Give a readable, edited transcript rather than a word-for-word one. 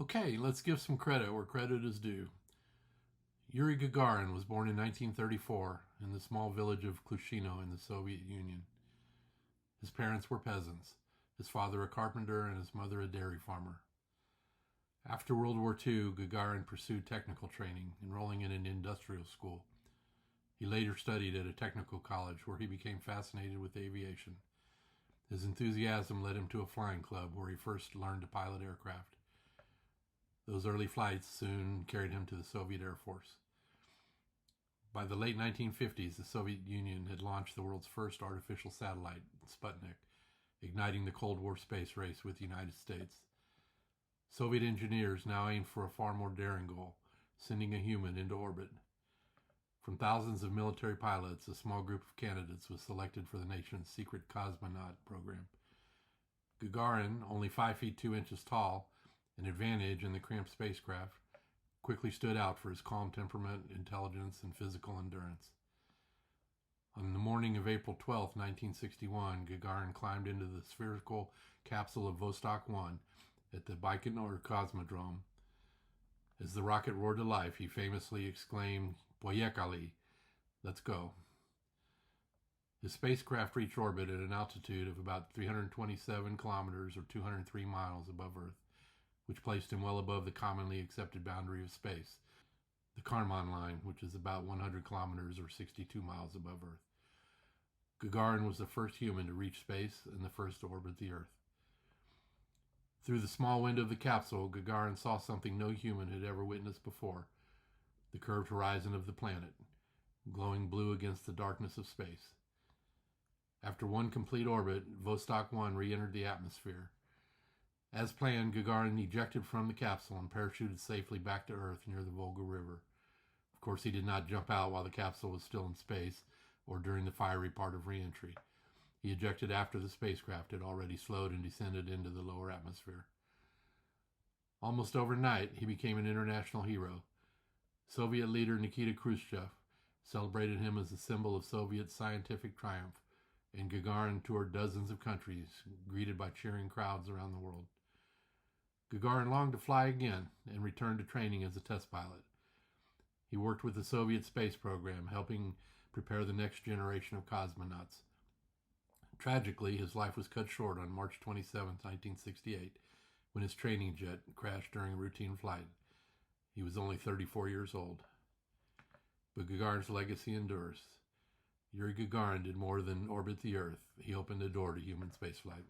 Okay, let's give some credit where credit is due. Yuri Gagarin was born in 1934 in the small village of Klushino in the Soviet Union. His parents were peasants, his father a carpenter and his mother a dairy farmer. After World War II, Gagarin pursued technical training, enrolling in an industrial school. He later studied at a technical college where he became fascinated with aviation. His enthusiasm led him to a flying club where he first learned to pilot aircraft. Those early flights soon carried him to the Soviet Air Force. By the late 1950s, the Soviet Union had launched the world's first artificial satellite, Sputnik, igniting the Cold War space race with the United States. Soviet engineers now aimed for a far more daring goal, sending a human into orbit. From thousands of military pilots, a small group of candidates was selected for the nation's secret cosmonaut program. Gagarin, only 5 feet 2 inches tall, an advantage in the cramped spacecraft, quickly stood out for his calm temperament, intelligence, and physical endurance. On the morning of April 12, 1961, Gagarin climbed into the spherical capsule of Vostok 1 at the Baikonur Cosmodrome. As the rocket roared to life, he famously exclaimed, "Poyekali, let's go." His spacecraft reached orbit at an altitude of about 327 kilometers or 203 miles above Earth, which placed him well above the commonly accepted boundary of space, the Kármán line, which is about 100 kilometers or 62 miles above Earth. Gagarin was the first human to reach space and the first to orbit the Earth. Through the small window of the capsule, Gagarin saw something no human had ever witnessed before: the curved horizon of the planet, glowing blue against the darkness of space. After one complete orbit, Vostok 1 re-entered the atmosphere. As planned, Gagarin ejected from the capsule and parachuted safely back to Earth near the Volga River. Of course, he did not jump out while the capsule was still in space or during the fiery part of re-entry. He ejected after the spacecraft had already slowed and descended into the lower atmosphere. Almost overnight, he became an international hero. Soviet leader Nikita Khrushchev celebrated him as a symbol of Soviet scientific triumph, and Gagarin toured dozens of countries, greeted by cheering crowds around the world. Gagarin longed to fly again and returned to training as a test pilot. He worked with the Soviet space program, helping prepare the next generation of cosmonauts. Tragically, his life was cut short on March 27, 1968, when his training jet crashed during a routine flight. He was only 34 years old. But Gagarin's legacy endures. Yuri Gagarin did more than orbit the Earth. He opened the door to human spaceflight.